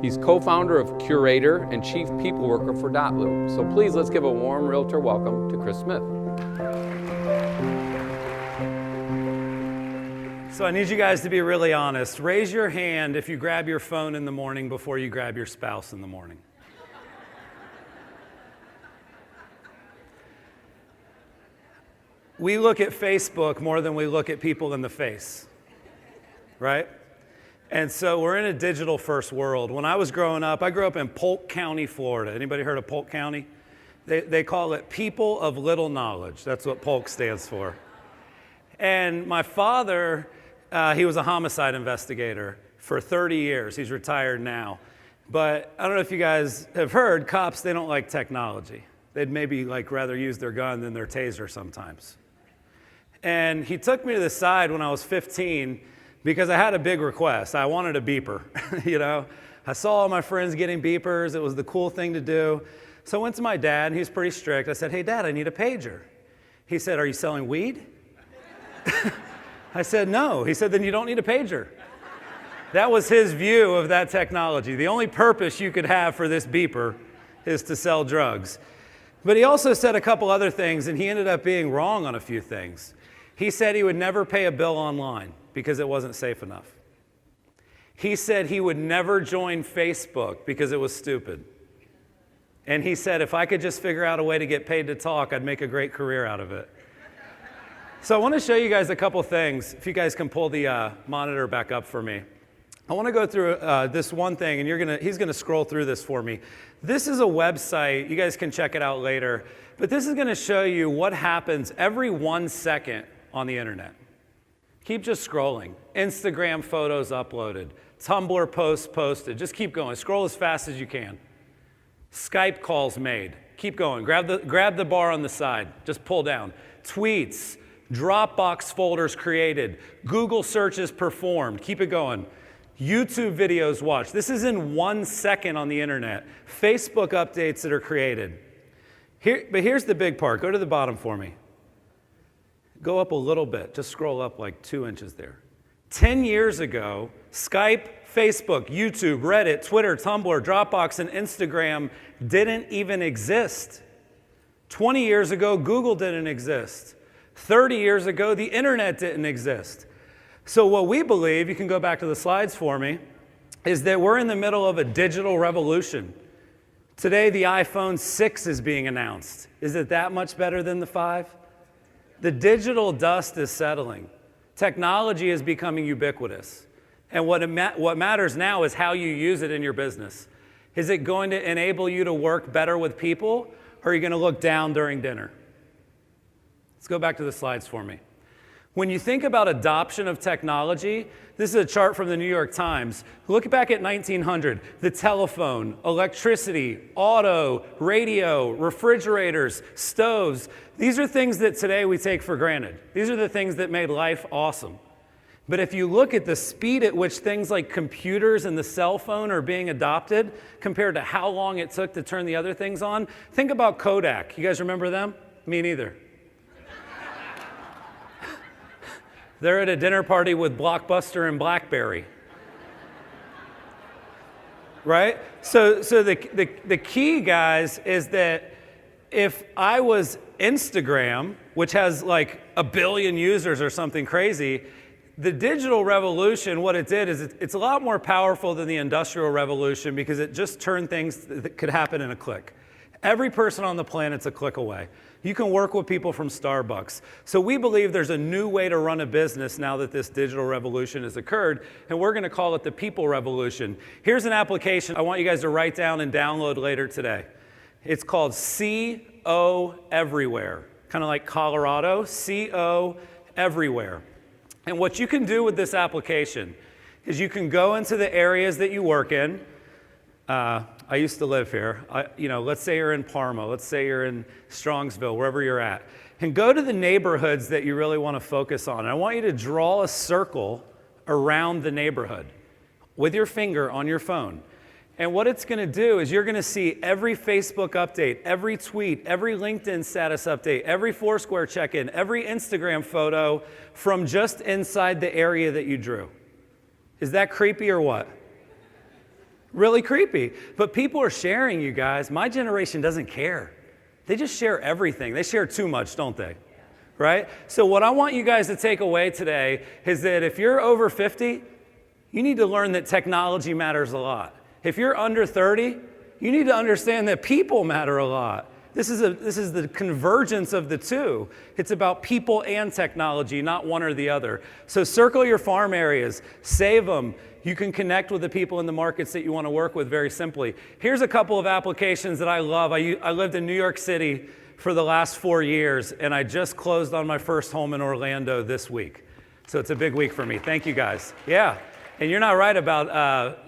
He's co-founder of Curaytor and chief people worker for .loop. So please, let's give a warm realtor welcome to Chris Smith. So I need you guys to be really honest. Raise your hand if you grab your phone in the morning before you grab your spouse in the morning. We look at Facebook more than we look at people in the face, right? And so we're in a digital first world. When I was growing up, I grew up in Polk County, Florida. Anybody heard of Polk County? They call it people of little knowledge. That's what Polk stands for. And my father, he was a homicide investigator for 30 years. He's retired now. But I don't know if you guys have heard, cops, they don't like technology. They'd maybe rather use their gun than their taser sometimes. And he took me to the side when I was 15 because I had a big request. I wanted a beeper, I saw all my friends getting beepers. It was the cool thing to do. So I went to my dad, and he was pretty strict. I said, "Hey, Dad, I need a pager." He said, "Are you selling weed?" I said, "No." He said, "Then you don't need a pager." That was his view of that technology. The only purpose you could have for this beeper is to sell drugs. But he also said a couple other things, and he ended up being wrong on a few things. He said he would never pay a bill online because it wasn't safe enough. He said he would never join Facebook because it was stupid. And he said, if I could just figure out a way to get paid to talk, I'd make a great career out of it. So I want to show you guys a couple things. If you guys can pull the monitor back up for me. I want to go through this one thing, and he's going to scroll through this for me. This is a website. You guys can check it out later. But this is going to show you what happens every 1 second on the internet. Keep just scrolling. Instagram photos uploaded. Tumblr posts posted. Just keep going. Scroll as fast as you can. Skype calls made. Keep going. Grab the bar on the side. Just pull down. Tweets. Dropbox folders created. Google searches performed. Keep it going. YouTube videos watched. This is in 1 second on the internet. Facebook updates that are created. But here's the big part. Go to the bottom for me. Go up a little bit. Just scroll up like 2 inches there. 10 years ago, Skype, Facebook, YouTube, Reddit, Twitter, Tumblr, Dropbox, and Instagram didn't even exist. 20 years ago, Google didn't exist. 30 years ago, the internet didn't exist. So what we believe, you can go back to the slides for me, is that we're in the middle of a digital revolution. Today, the iPhone 6 is being announced. Is it that much better than the 5? The digital dust is settling. Technology is becoming ubiquitous. And what matters now is how you use it in your business. Is it going to enable you to work better with people, or are you going to look down during dinner? Let's go back to the slides for me. When you think about adoption of technology, this is a chart from the New York Times. Look back at 1900, the telephone, electricity, auto, radio, refrigerators, stoves. These are things that today we take for granted. These are the things that made life awesome. But if you look at the speed at which things like computers and the cell phone are being adopted compared to how long it took to turn the other things on, think about Kodak. You guys remember them? Me neither. They're at a dinner party with Blockbuster and BlackBerry. Right? So the key, guys, is that if I was Instagram, which has like 1 billion users or something crazy, the digital revolution, what it did is it's a lot more powerful than the Industrial Revolution because it just turned things that could happen in a click. Every person on the planet's a click away. You can work with people from Starbucks. So we believe there's a new way to run a business now that this digital revolution has occurred, and we're going to call it the People Revolution. Here's an application I want you guys to write down and download later today. It's called CO Everywhere, kind of like Colorado, CO Everywhere. And what you can do with this application is you can go into the areas that you work in. I used to live here. Let's say you're in Parma. Let's say you're in Strongsville, wherever you're at. And go to the neighborhoods that you really want to focus on. And I want you to draw a circle around the neighborhood with your finger on your phone. And what it's going to do is you're going to see every Facebook update, every tweet, every LinkedIn status update, every Foursquare check-in, every Instagram photo from just inside the area that you drew. Is that creepy or what? Really creepy. But people are sharing, you guys. My generation doesn't care. They just share everything. They share too much, don't they? Right? So what I want you guys to take away today is that if you're over 50, you need to learn that technology matters a lot. If you're under 30, you need to understand that people matter a lot. This is the convergence of the two. It's about people and technology, not one or the other. So circle your farm areas, save them. You can connect with the people in the markets that you want to work with very simply. Here's a couple of applications that I love. I lived in New York City for the last 4 years, and I just closed on my first home in Orlando this week. So it's a big week for me. Thank you, guys. Yeah, and you're not right about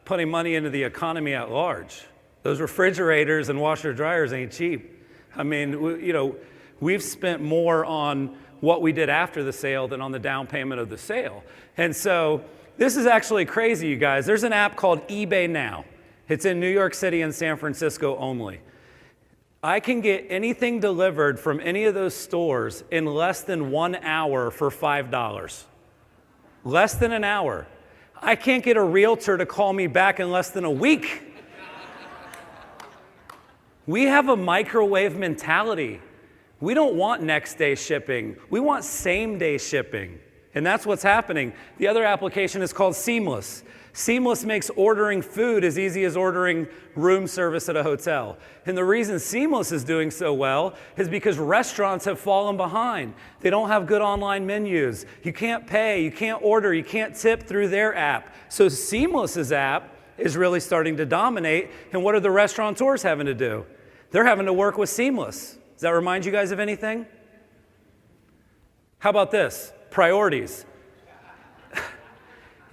putting money into the economy at large. Those refrigerators and washer dryers ain't cheap. I mean, we've spent more on what we did after the sale than on the down payment of the sale. And so this is actually crazy, you guys. There's an app called eBay Now. It's in New York City and San Francisco only. I can get anything delivered from any of those stores in less than 1 hour for $5. Less than an hour. I can't get a realtor to call me back in less than a week. We have a microwave mentality. We don't want next day shipping. We want same day shipping. And that's what's happening. The other application is called Seamless. Seamless makes ordering food as easy as ordering room service at a hotel. And the reason Seamless is doing so well is because restaurants have fallen behind. They don't have good online menus. You can't pay, you can't order, you can't tip through their app. So Seamless's app is really starting to dominate. And what are the restaurateurs having to do? They're having to work with Seamless. Does that remind you guys of anything? How about this? Priorities.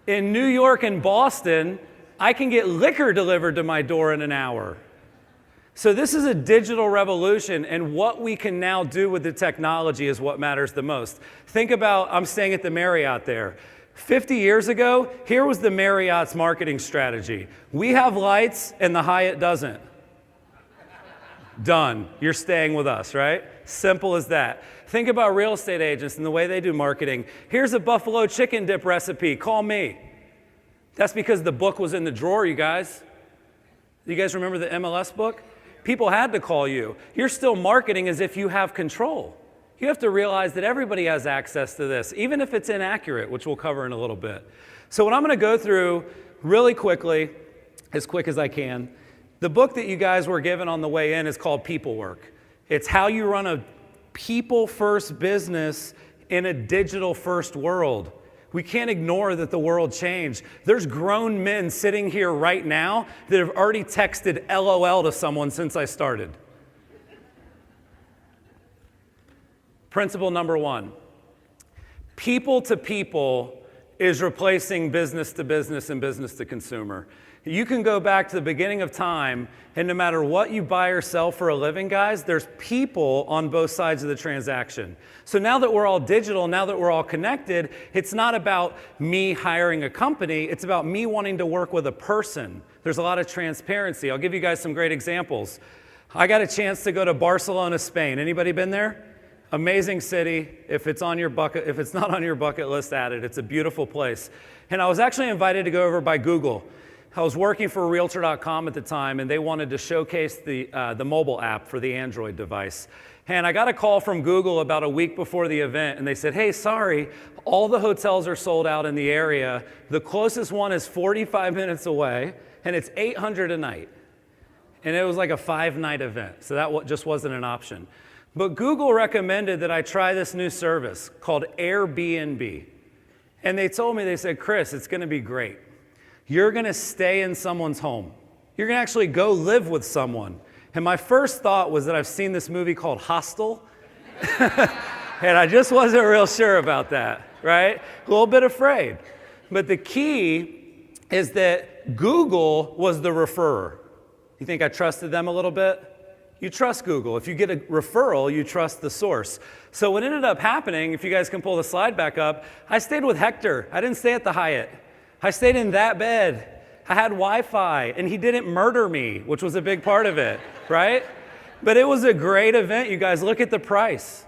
In New York and Boston, I can get liquor delivered to my door in an hour. So this is a digital revolution, and what we can now do with the technology is what matters the most. Think about, I'm staying at the Marriott there. 50 years ago, here was the Marriott's marketing strategy. We have lights and the Hyatt doesn't. Done. You're staying with us, right? Simple as that. Think about real estate agents and the way they do marketing. Here's a buffalo chicken dip recipe. Call me. That's because the book was in the drawer, you guys. You guys remember the MLS book? People had to call you. You're still marketing as if you have control. You have to realize that everybody has access to this, even if it's inaccurate, which we'll cover in a little bit. So what I'm going to go through really quickly, as quick as I can, the book that you guys were given on the way in is called Peoplework. It's how you run a people-first business in a digital-first world. We can't ignore that the world changed. There's grown men sitting here right now that have already texted LOL to someone since I started. Principle number 1, people to people is replacing business to business and business to consumer. You can go back to the beginning of time, and no matter what you buy or sell for a living, guys, there's people on both sides of the transaction. So now that we're all digital, now that we're all connected, it's not about me hiring a company, it's about me wanting to work with a person. There's a lot of transparency. I'll give you guys some great examples. I got a chance to go to Barcelona, Spain. Anybody been there? Amazing city. If it's not on your bucket list, add it. It's a beautiful place. And I was actually invited to go over by Google. I was working for Realtor.com at the time, and they wanted to showcase the mobile app for the Android device. And I got a call from Google about a week before the event, and they said, hey, sorry, all the hotels are sold out in the area. The closest one is 45 minutes away, and it's $800 a night. And it was like a 5-night event, so that just wasn't an option. But Google recommended that I try this new service called Airbnb. And they told me, they said, Chris, it's going to be great. You're going to stay in someone's home. You're going to actually go live with someone. And my first thought was that I've seen this movie called Hostel. And I just wasn't real sure about that, right? A little bit afraid. But the key is that Google was the referrer. You think I trusted them a little bit? You trust Google. If you get a referral, you trust the source. So what ended up happening, if you guys can pull the slide back up, I stayed with Hector. I didn't stay at the Hyatt. I stayed in that bed. I had Wi-Fi, and he didn't murder me, which was a big part of it, right? But it was a great event, you guys. Look at the price.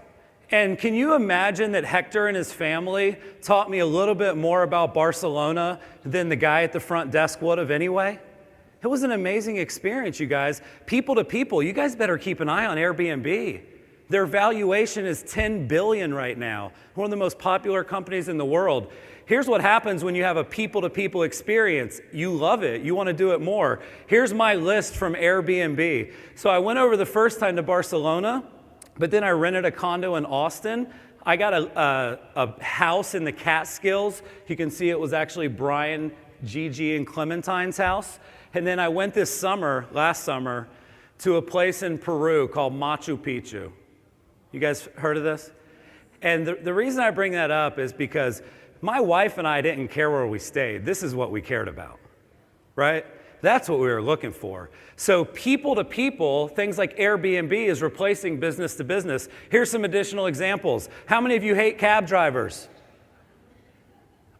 And can you imagine that Hector and his family taught me a little bit more about Barcelona than the guy at the front desk would have anyway? It was an amazing experience, you guys. People to people, you guys better keep an eye on Airbnb. Their valuation is $10 billion right now, one of the most popular companies in the world. Here's what happens when you have a people-to-people experience. You love it. You want to do it more. Here's my list from Airbnb. So I went over the first time to Barcelona, but then I rented a condo in Austin. I got a house in the Catskills. You can see it was actually Brian, Gigi, and Clementine's house. And then I went last summer, to a place in Peru called Machu Picchu. You guys heard of this? And the reason I bring that up is because my wife and I didn't care where we stayed. This is what we cared about, right? That's what we were looking for. So people to people, things like Airbnb is replacing business to business. Here's some additional examples. How many of you hate cab drivers?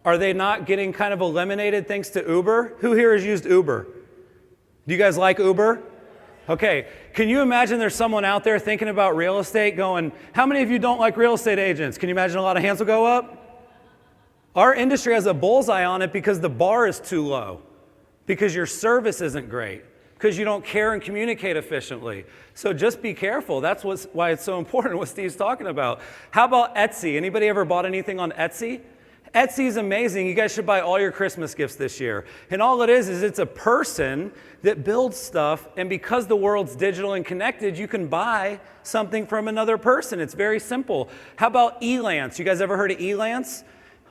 Are they not getting kind of eliminated thanks to Uber? Who here has used Uber? Do you guys like Uber? Okay, can you imagine there's someone out there thinking about real estate going, how many of you don't like real estate agents? Can you imagine a lot of hands will go up? Our industry has a bullseye on it because the bar is too low, because your service isn't great, because you don't care and communicate efficiently. So just be careful. That's why it's so important what Steve's talking about. How about Etsy? Anybody ever bought anything on Etsy? Etsy's amazing. You guys should buy all your Christmas gifts this year. And all it is it's a person that builds stuff, and because the world's digital and connected, you can buy something from another person. It's very simple. How about Elance? You guys ever heard of Elance?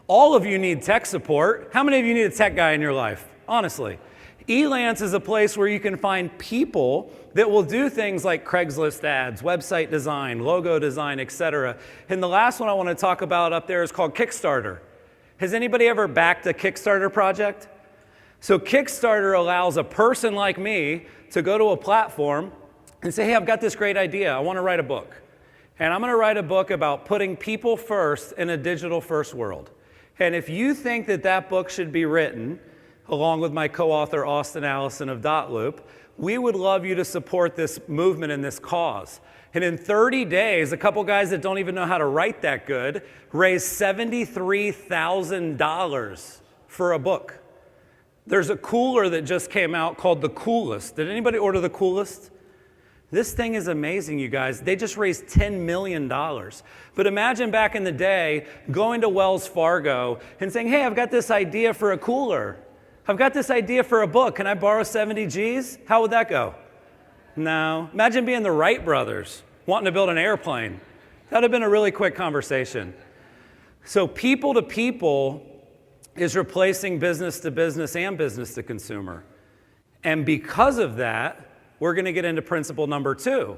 All of you need tech support. How many of you need a tech guy in your life? Honestly. Elance is a place where you can find people that will do things like Craigslist ads, website design, logo design, etc. And the last one I want to talk about up there is called Kickstarter. Has anybody ever backed a Kickstarter project? So Kickstarter allows a person like me to go to a platform and say, hey, I've got this great idea. I want to write a book. And I'm going to write a book about putting people first in a digital first world. And if you think that that book should be written, along with my co-author Austin Allison of Dotloop, we would love you to support this movement and this cause. And in 30 days, a couple guys that don't even know how to write that good raised $73,000 for a book. There's a cooler that just came out called The Coolest. Did anybody order The Coolest? This thing is amazing, you guys. They just raised $10 million. But imagine back in the day going to Wells Fargo and saying, hey, I've got this idea for a cooler. I've got this idea for a book. Can I borrow 70 G's? How would that go? No. Imagine being the Wright brothers wanting to build an airplane. That would have been a really quick conversation. So people to people is replacing business to business and business to consumer. And because of that, we're going to get into principle number 2,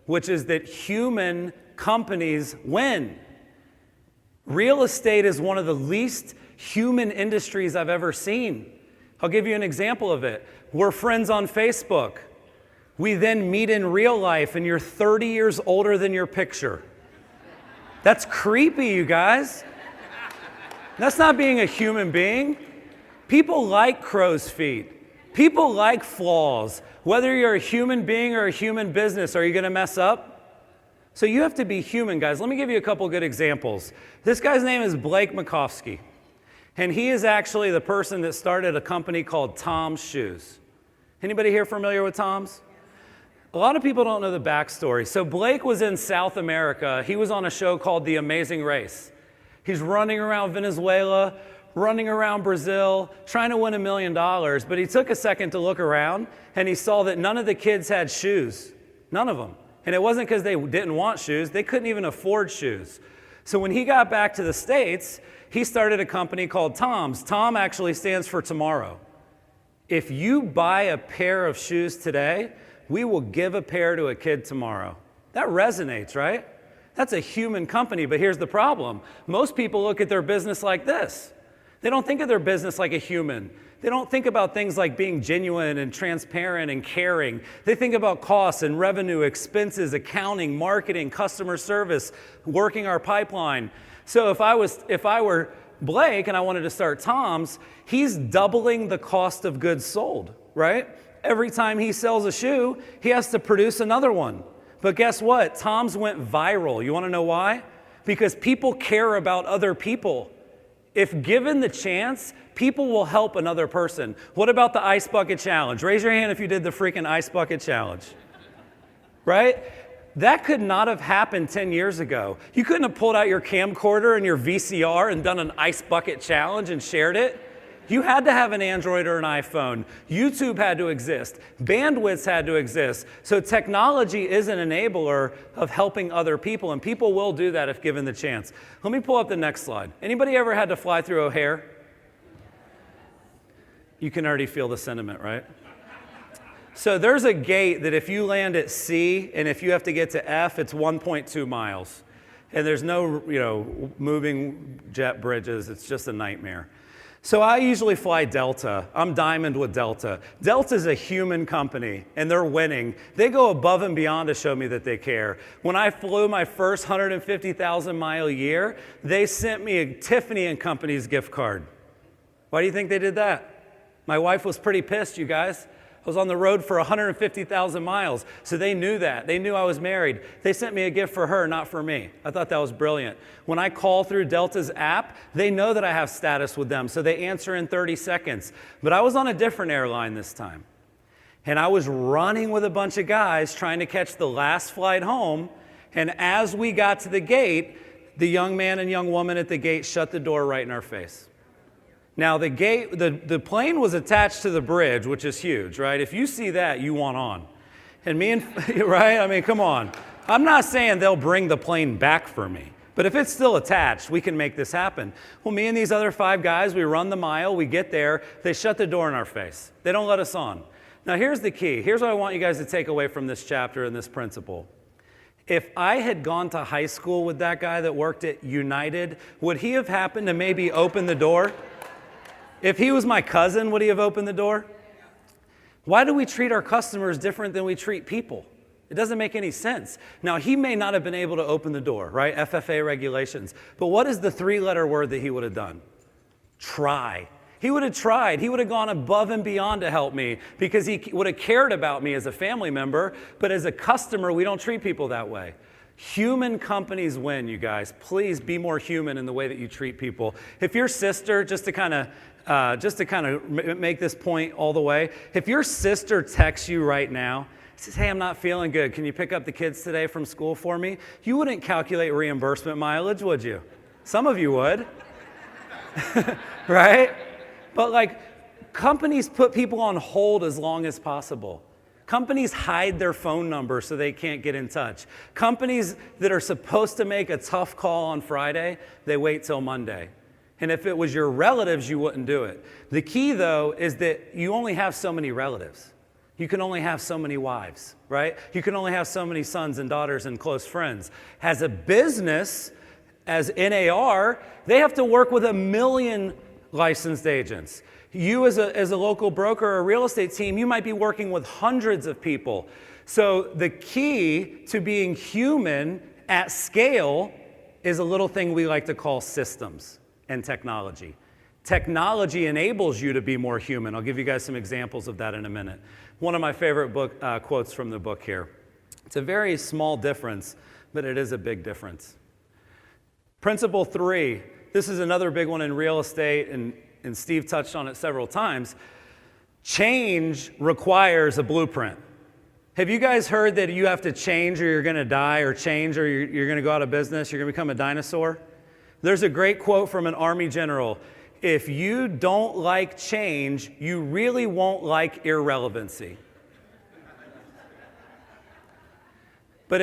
which is that human companies win. Real estate is one of the least human industries I've ever seen. I'll give you an example of it. We're friends on Facebook. We then meet in real life, and you're 30 years older than your picture. That's creepy, you guys. That's not being a human being. People like crow's feet. People like flaws. Whether you're a human being or a human business, are you going to mess up? So you have to be human, guys. Let me give you a couple good examples. This guy's name is Blake Makovsky, and he is actually the person that started a company called Tom's Shoes. Anybody here familiar with Tom's? A lot of people don't know the backstory. So Blake was in South America. He was on a show called The Amazing Race. He's running around Venezuela, running around Brazil, trying to win $1 million, but he took a second to look around, and he saw that none of the kids had shoes. None of them. And it wasn't because they didn't want shoes. They couldn't even afford shoes. So when he got back to the States, he started a company called Tom's. Tom actually stands for tomorrow. If you buy a pair of shoes today, we will give a pair to a kid tomorrow. That resonates, right? That's a human company, but here's the problem. Most people look at their business like this. They don't think of their business like a human. They don't think about things like being genuine and transparent and caring. They think about costs and revenue, expenses, accounting, marketing, customer service, working our pipeline. So if I were Blake and I wanted to start Tom's, he's doubling the cost of goods sold, right? Every time he sells a shoe, he has to produce another one. But guess what? Tom's went viral. You want to know why? Because people care about other people. If given the chance, people will help another person. What about the ice bucket challenge? Raise your hand if you did the freaking ice bucket challenge. Right? That could not have happened 10 years ago. You couldn't have pulled out your camcorder and your VCR and done an ice bucket challenge and shared it. You had to have an Android or an iPhone. YouTube had to exist. Bandwidths had to exist. So technology is an enabler of helping other people, and people will do that if given the chance. Let me pull up the next slide. Anybody ever had to fly through O'Hare? You can already feel the sentiment, right? So there's a gate that if you land at C and if you have to get to F, it's 1.2 miles. And there's no, moving jet bridges. It's just a nightmare. So I usually fly Delta. I'm diamond with Delta. Delta's a human company, and they're winning. They go above and beyond to show me that they care. When I flew my first 150,000-mile year, they sent me a Tiffany & Company's gift card. Why do you think they did that? My wife was pretty pissed, you guys. I was on the road for 150,000 miles, so they knew that. They knew I was married. They sent me a gift for her, not for me. I thought that was brilliant. When I call through Delta's app, they know that I have status with them, so they answer in 30 seconds. But I was on a different airline this time, and I was running with a bunch of guys trying to catch the last flight home, and as we got to the gate, the young man and young woman at the gate shut the door right in our face. Now, the plane was attached to the bridge, which is huge, right? If you see that, you want on. And right? I mean, come on. I'm not saying they'll bring the plane back for me, but if it's still attached, we can make this happen. Well, me and these other 5 guys, we run the mile, we get there, they shut the door in our face. They don't let us on. Now, here's the key. Here's what I want you guys to take away from this chapter and this principle. If I had gone to high school with that guy that worked at United, would he have happened to maybe open the door? If he was my cousin, would he have opened the door? Why do we treat our customers different than we treat people? It doesn't make any sense. Now, he may not have been able to open the door, right? FFA regulations. But what is the 3-letter word that he would have done? Try. He would have tried. He would have gone above and beyond to help me because he would have cared about me as a family member. But as a customer, we don't treat people that way. Human companies win, you guys. Please be more human in the way that you treat people. If your sister, just to kind of make this point all the way, if your sister texts you right now, says, hey, I'm not feeling good. Can you pick up the kids today from school for me? You wouldn't calculate reimbursement mileage, would you? Some of you would, right? But companies put people on hold as long as possible. Companies hide their phone number so they can't get in touch. Companies that are supposed to make a tough call on Friday, they wait till Monday. And if it was your relatives, you wouldn't do it. The key, though, is that you only have so many relatives. You can only have so many wives, right? You can only have so many sons and daughters and close friends. As a business, as NAR, they have to work with 1 million licensed agents. You as a local broker or a real estate team, you might be working with hundreds of people. So the key to being human at scale is a little thing we like to call systems and technology. Technology enables you to be more human. I'll give you guys some examples of that in a minute. One of my favorite quotes from the book here. It's a very small difference, but it is a big difference. Principle 3, this is another big one in real estate, and Steve touched on it several times. Change requires a blueprint. Have you guys heard that you have to change or you're going to die, or change or you're going to go out of business, you're going to become a dinosaur? There's a great quote from an Army general. If you don't like change, you really won't like irrelevancy. But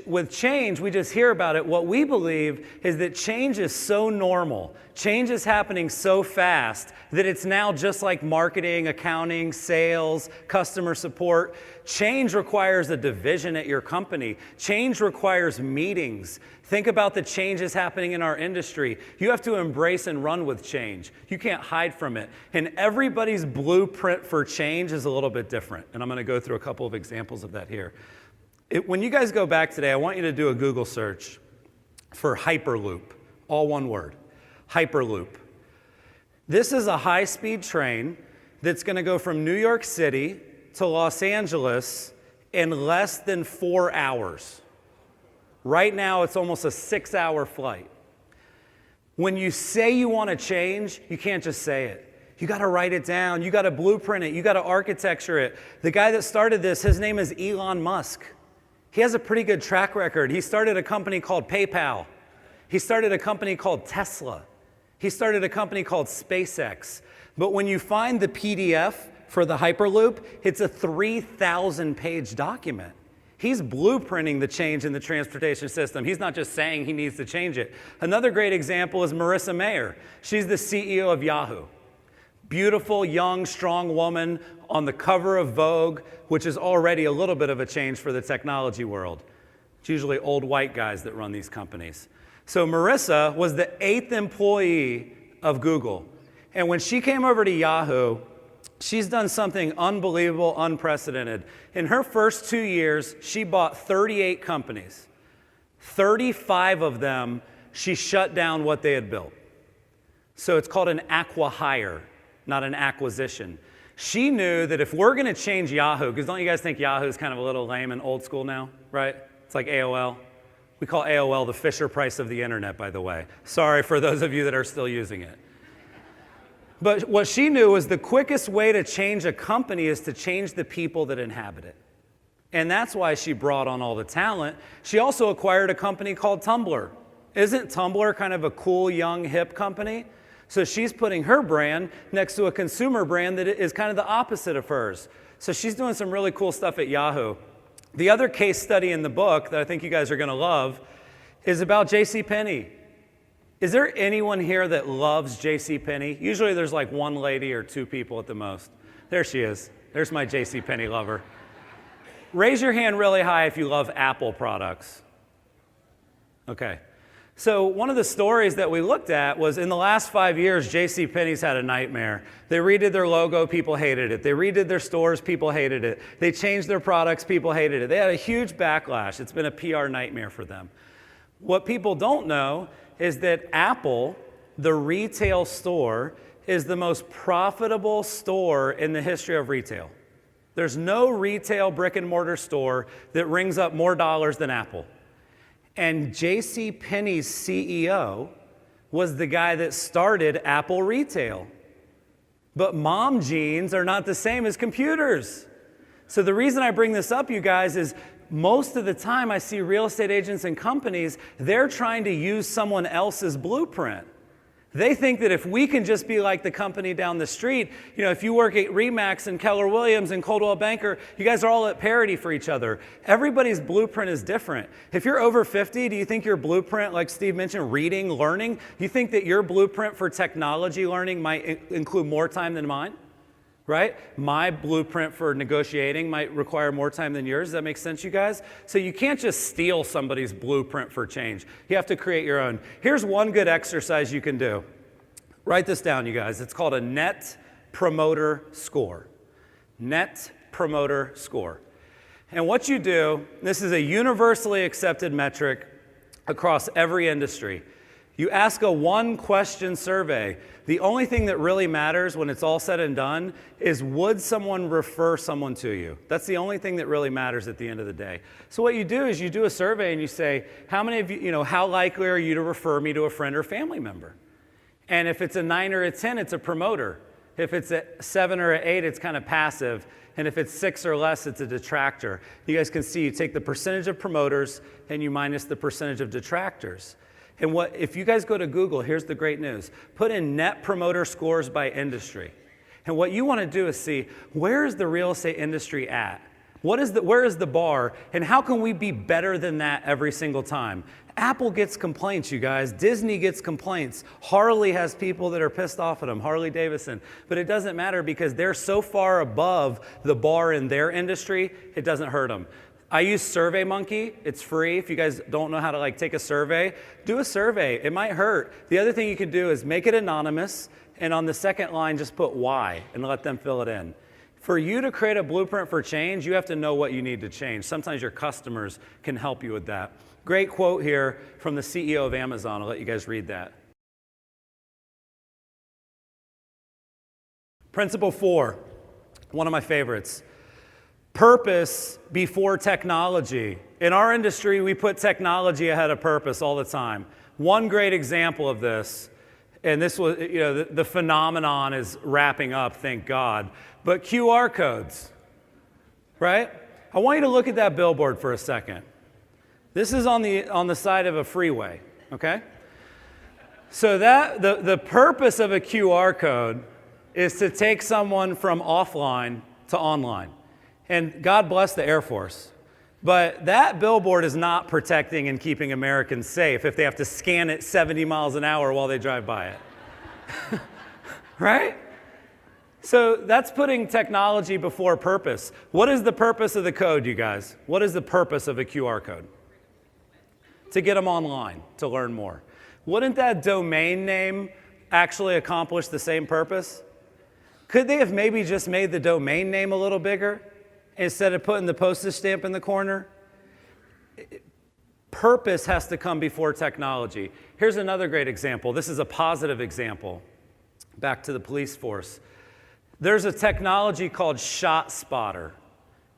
with change, we just hear about it. What we believe is that change is so normal. Change is happening so fast that it's now just like marketing, accounting, sales, customer support. Change requires a division at your company. Change requires meetings. Think about the changes happening in our industry. You have to embrace and run with change. You can't hide from it. And everybody's blueprint for change is a little bit different. And I'm going to go through a couple of examples of that here. When you guys go back today, I want you to do a Google search for Hyperloop, all one word, Hyperloop. This is a high-speed train that's going to go from New York City to Los Angeles in less than 4 hours. Right now, it's almost a 6-hour flight. When you say you want to change, you can't just say it. You got to write it down. You got to blueprint it. You got to architecture it. The guy that started this, his name is Elon Musk. He has a pretty good track record. He started a company called PayPal. He started a company called Tesla. He started a company called SpaceX. But when you find the PDF for the Hyperloop, it's a 3,000-page document. He's blueprinting the change in the transportation system. He's not just saying he needs to change it. Another great example is Marissa Mayer. She's the CEO of Yahoo. Beautiful, young, strong woman on the cover of Vogue, which is already a little bit of a change for the technology world. It's usually old white guys that run these companies. So Marissa was the 8th employee of Google. And when she came over to Yahoo, she's done something unbelievable, unprecedented. In her first 2 years, she bought 38 companies. 35 of them, she shut down what they had built. So it's called an acqui-hire, not an acquisition. She knew that if we're going to change Yahoo, because don't you guys think Yahoo is kind of a little lame and old school now, right? It's like AOL. We call AOL the Fisher Price of the internet, by the way. Sorry for those of you that are still using it. But what she knew was the quickest way to change a company is to change the people that inhabit it. And that's why she brought on all the talent. She also acquired a company called Tumblr. Isn't Tumblr kind of a cool, young, hip company? So she's putting her brand next to a consumer brand that is kind of the opposite of hers. So she's doing some really cool stuff at Yahoo. The other case study in the book that I think you guys are going to love is about JCPenney. Is there anyone here that loves JCPenney? Usually there's like one lady or two people at the most. There she is. There's my JCPenney lover. Raise your hand really high if you love Apple products. Okay. So one of the stories that we looked at was in the last 5 years, JCPenney's had a nightmare. They redid their logo, people hated it. They redid their stores, people hated it. They changed their products, people hated it. They had a huge backlash. It's been a PR nightmare for them. What people don't know is that Apple, the retail store, is the most profitable store in the history of retail. There's no retail brick and mortar store that rings up more dollars than Apple. And JCPenney's CEO was the guy that started Apple Retail. But mom jeans are not the same as computers. So the reason I bring this up, you guys, is most of the time I see real estate agents and companies, they're trying to use someone else's blueprint. They think that if we can just be like the company down the street, if you work at RE/MAX and Keller Williams and Coldwell Banker, you guys are all at parity for each other. Everybody's blueprint is different. If you're over 50, do you think your blueprint, like Steve mentioned, reading, learning, do you think that your blueprint for technology learning might include more time than mine? Right? My blueprint for negotiating might require more time than yours. Does that make sense, you guys? So you can't just steal somebody's blueprint for change. You have to create your own. Here's one good exercise you can do. Write this down, you guys. It's called a Net Promoter Score. Net Promoter Score. And what you do, this is a universally accepted metric across every industry. You ask a one-question survey. The only thing that really matters when it's all said and done is would someone refer someone to you? That's the only thing that really matters at the end of the day. So what you do is you do a survey and you say, how many of you, how likely are you to refer me to a friend or family member? And if it's a 9 or a 10, it's a promoter. If it's a 7 or an 8, it's kind of passive. And if it's 6 or less, it's a detractor. You guys can see you take the percentage of promoters and you minus the percentage of detractors. And if you guys go to Google, here's the great news. Put in net promoter scores by industry. And what you want to do is see, where is the real estate industry at? Where is the bar? And how can we be better than that every single time? Apple gets complaints, you guys. Disney gets complaints. Harley has people that are pissed off at them, Harley Davidson. But it doesn't matter because they're so far above the bar in their industry, it doesn't hurt them. I use SurveyMonkey. It's free. If you guys don't know how to take a survey, do a survey. It might hurt. The other thing you can do is make it anonymous, and on the second line, just put why and let them fill it in. For you to create a blueprint for change, you have to know what you need to change. Sometimes your customers can help you with that. Great quote here from the CEO of Amazon. I'll let you guys read that. Principle 4, one of my favorites. Purpose before technology. In our industry, we put technology ahead of purpose all the time. One great example of this, and this was, the phenomenon is wrapping up, thank God, but QR codes, right? I want you to look at that billboard for a second. This is on the side of a freeway, okay? So the purpose of a QR code is to take someone from offline to online. And God bless the Air Force. But that billboard is not protecting and keeping Americans safe if they have to scan it 70 miles an hour while they drive by it. Right? So that's putting technology before purpose. What is the purpose of the code, you guys? What is the purpose of a QR code? To get them online, to learn more. Wouldn't that domain name actually accomplish the same purpose? Could they have maybe just made the domain name a little bigger instead of putting the postage stamp in the corner? Purpose has to come before technology. Here's another great example. This is a positive example. Back to the police force. There's a technology called ShotSpotter.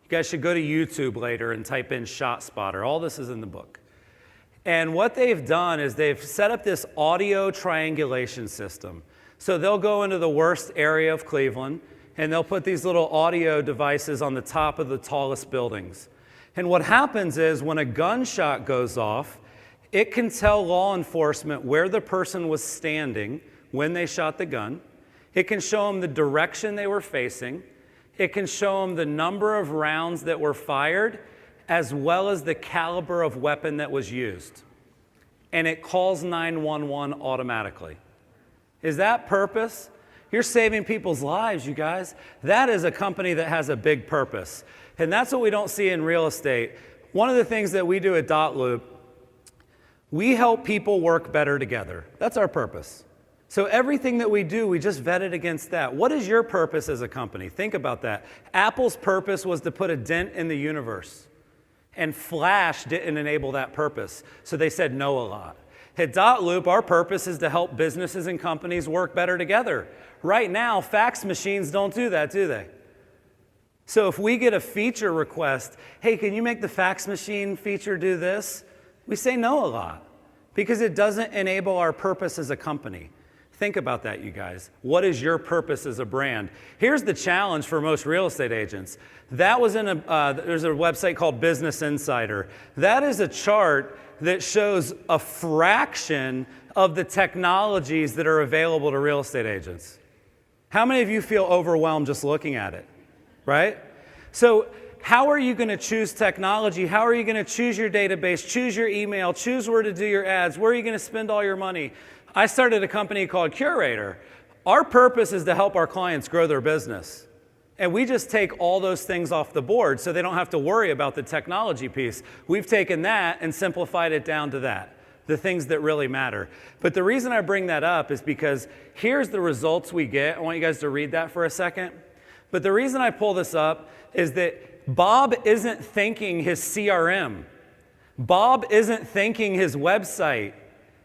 You guys should go to YouTube later and type in ShotSpotter. All this is in the book. And what they've done is they've set up this audio triangulation system. So they'll go into the worst area of Cleveland, and they'll put these little audio devices on the top of the tallest buildings. And what happens is when a gunshot goes off, it can tell law enforcement where the person was standing when they shot the gun. It can show them the direction they were facing. It can show them the number of rounds that were fired, as well as the caliber of weapon that was used. And it calls 911 automatically. Is that purpose? You're saving people's lives, you guys. That is a company that has a big purpose. And that's what we don't see in real estate. One of the things that we do at dotloop, we help people work better together. That's our purpose. So everything that we do, we just vet it against that. What is your purpose as a company? Think about that. Apple's purpose was to put a dent in the universe. And Flash didn't enable that purpose. So they said no a lot. At dotloop, our purpose is to help businesses and companies work better together. Right now, fax machines don't do that, do they? So if we get a feature request, hey, can you make the fax machine feature do this? We say no a lot because it doesn't enable our purpose as a company. Think about that, you guys. What is your purpose as a brand? Here's the challenge for most real estate agents. That was in there's a website called Business Insider. That is a chart that shows a fraction of the technologies that are available to real estate agents. How many of you feel overwhelmed just looking at it, right? So how are you going to choose technology? How are you going to choose your database, choose your email, choose where to do your ads? Where are you going to spend all your money? I started a company called Curaytor. Our purpose is to help our clients grow their business. And we just take all those things off the board so they don't have to worry about the technology piece. We've taken that and simplified it down to that, the things that really matter. But the reason I bring that up is because here's the results we get. I want you guys to read that for a second. But the reason I pull this up is that Bob isn't thanking his CRM. Bob isn't thanking his website.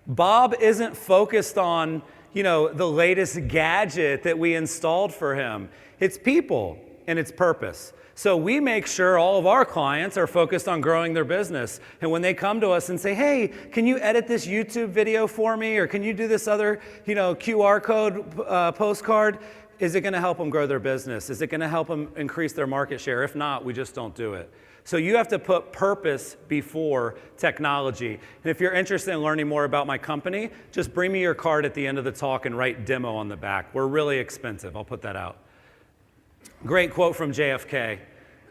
Bob isn't focused on, the latest gadget that we installed for him. It's people and it's purpose. So we make sure all of our clients are focused on growing their business. And when they come to us and say, hey, can you edit this YouTube video for me? Or can you do this other, QR code postcard? Is it going to help them grow their business? Is it going to help them increase their market share? If not, we just don't do it. So you have to put purpose before technology. And if you're interested in learning more about my company, just bring me your card at the end of the talk and write demo on the back. We're really expensive. I'll put that out. Great quote from JFK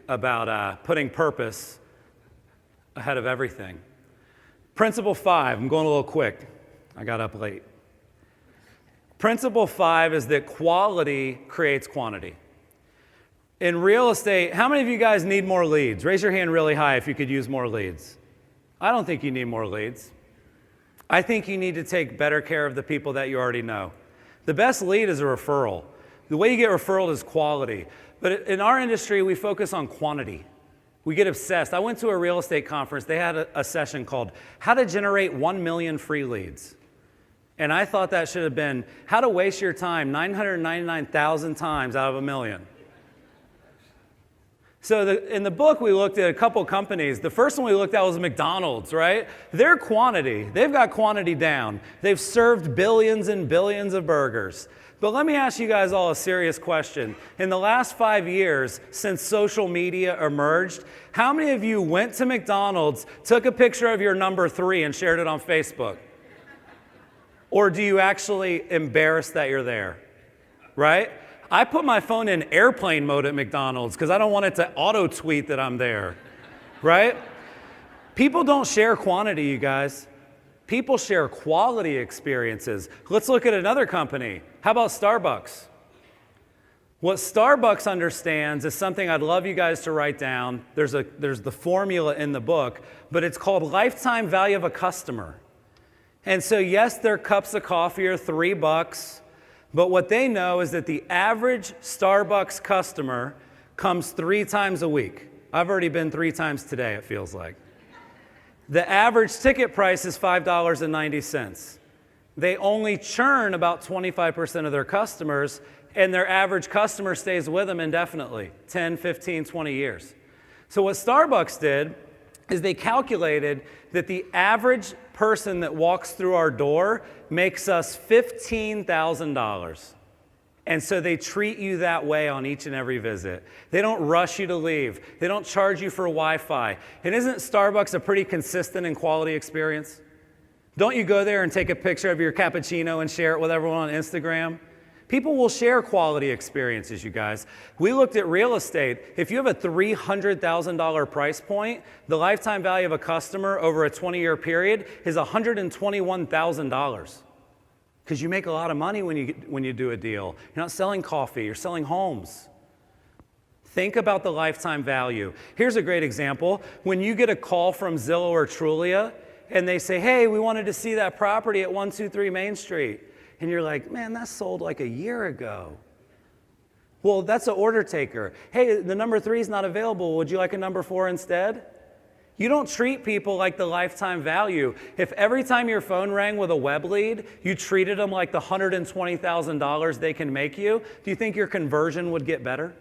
about putting purpose ahead of everything. Principle 5, I'm going a little quick. I got up late. Principle 5 is that quality creates quantity. In real estate, how many of you guys need more leads? Raise your hand really high if you could use more leads. I don't think you need more leads. I think you need to take better care of the people that you already know. The best lead is a referral. The way you get referral is quality. But in our industry, we focus on quantity. We get obsessed. I went to a real estate conference. They had a session called How to Generate 1 Million Free Leads. And I thought that should have been How to Waste Your Time 999,000 times out of a million. So in the book, we looked at a couple companies. The first one we looked at was McDonald's, right? Their quantity, they've got quantity down. They've served billions and billions of burgers. But let me ask you guys all a serious question. In the last 5 years, since social media emerged, how many of you went to McDonald's, took a picture of your number 3 and shared it on Facebook? Or do you actually embarrass that you're there, right? I put my phone in airplane mode at McDonald's because I don't want it to auto-tweet that I'm there, right? People don't share quantity, you guys. People share quality experiences. Let's look at another company. How about Starbucks? What Starbucks understands is something I'd love you guys to write down. There's the formula in the book, but it's called lifetime value of a customer. And so yes, their cups of coffee are $3, but what they know is that the average Starbucks customer comes 3 times a week. I've already been 3 times today, it feels like. The average ticket price is $5.90. They only churn about 25% of their customers, and their average customer stays with them indefinitely, 10, 15, 20 years. So what Starbucks did is they calculated that the average person that walks through our door makes us $15,000. And so they treat you that way on each and every visit. They don't rush you to leave. They don't charge you for Wi-Fi. And isn't Starbucks a pretty consistent and quality experience? Don't you go there and take a picture of your cappuccino and share it with everyone on Instagram? People will share quality experiences, you guys. We looked at real estate. If you have a $300,000 price point, the lifetime value of a customer over a 20-year period is $121,000. Because you make a lot of money when you do a deal. You're not selling coffee, you're selling homes. Think about the lifetime value. Here's a great example. When you get a call from Zillow or Trulia, and they say, hey, we wanted to see that property at 123 Main Street. And you're like, man, that sold like a year ago. Well, that's an order taker. Hey, the number 3 is not available. Would you like a number 4 instead? You don't treat people like the lifetime value. If every time your phone rang with a web lead, you treated them like the $120,000 they can make you, do you think your conversion would get better?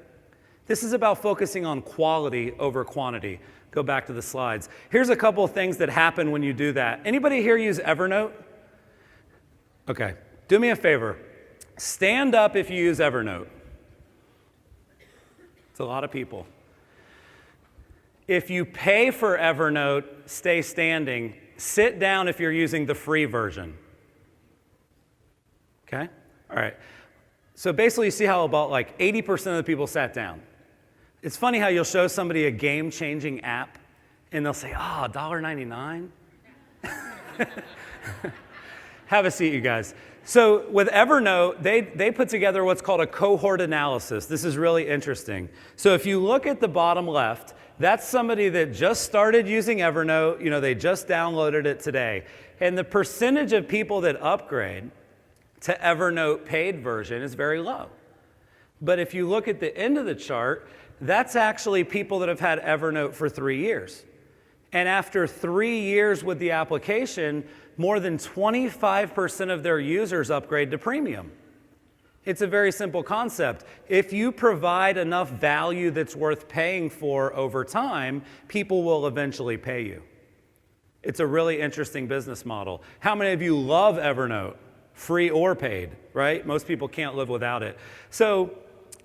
This is about focusing on quality over quantity. Go back to the slides. Here's a couple of things that happen when you do that. Anybody here use Evernote? Okay. Do me a favor. Stand up if you use Evernote. It's a lot of people. If you pay for Evernote, stay standing. Sit down if you're using the free version. Okay? All right. So basically, you see how about like 80% of the people sat down. It's funny how you'll show somebody a game-changing app, and they'll say, oh, $1.99? Have a seat, you guys. So with Evernote, they put together what's called a cohort analysis. This is really interesting. So if you look at the bottom left, that's somebody that just started using Evernote. You know, they just downloaded it today. And the percentage of people that upgrade to Evernote paid version is very low. But if you look at the end of the chart, that's actually people that have had Evernote for 3 years. And after 3 years with the application, more than 25% of their users upgrade to premium. It's a very simple concept. If you provide enough value that's worth paying for over time, people will eventually pay you. It's a really interesting business model. How many of you love Evernote? Free or paid, right? Most people can't live without it. So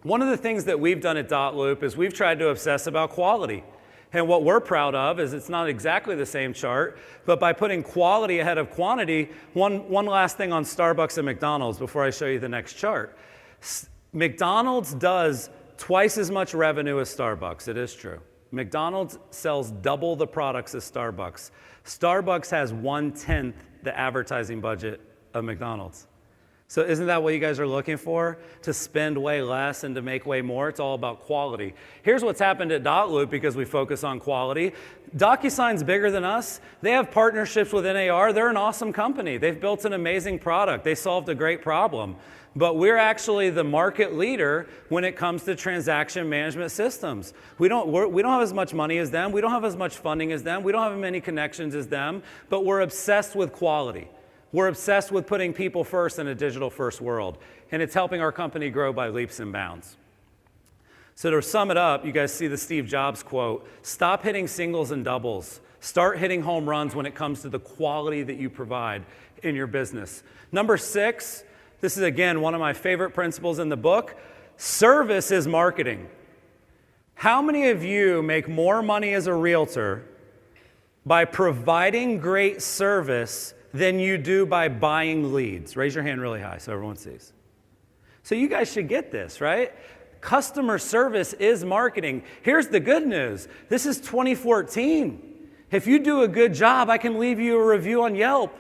one of the things that we've done at dotloop is we've tried to obsess about quality. And what we're proud of is it's not exactly the same chart, but by putting quality ahead of quantity, one last thing on Starbucks and McDonald's before I show you the next chart. McDonald's does twice as much revenue as Starbucks. It is true. McDonald's sells double the products as Starbucks. Starbucks has 1/10 the advertising budget of McDonald's. So isn't that what you guys are looking for? To spend way less and to make way more? It's all about quality. Here's what's happened at dotloop because we focus on quality. DocuSign's bigger than us. They have partnerships with NAR. They're an awesome company. They've built an amazing product. They solved a great problem. But we're actually the market leader when it comes to transaction management systems. We don't have as much money as them. We don't have as much funding as them. We don't have as many connections as them. But we're obsessed with quality. We're obsessed with putting people first in a digital-first world, and it's helping our company grow by leaps and bounds. So to sum it up, you guys see the Steve Jobs quote, stop hitting singles and doubles. Start hitting home runs when it comes to the quality that you provide in your business. Number 6, this is again one of my favorite principles in the book, service is marketing. How many of you make more money as a realtor by providing great service than you do by buying leads? Raise your hand really high so everyone sees. So you guys should get this, right? Customer service is marketing. Here's the good news. This is 2014. If you do a good job, I can leave you a review on Yelp.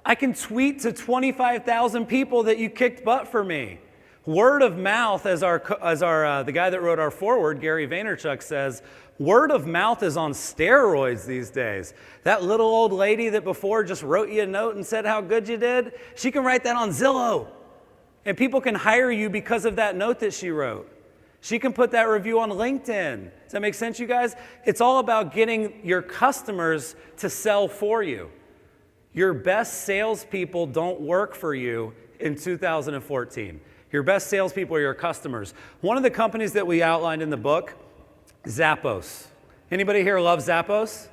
I can tweet to 25,000 people that you kicked butt for me. Word of mouth, as the guy that wrote our foreword, Gary Vaynerchuk, says, word of mouth is on steroids these days. That little old lady that before just wrote you a note and said how good you did, she can write that on Zillow. And people can hire you because of that note that she wrote. She can put that review on LinkedIn. Does that make sense, you guys? It's all about getting your customers to sell for you. Your best salespeople don't work for you in 2014. Your best salespeople are your customers. One of the companies that we outlined in the book, Zappos. Anybody here love Zappos?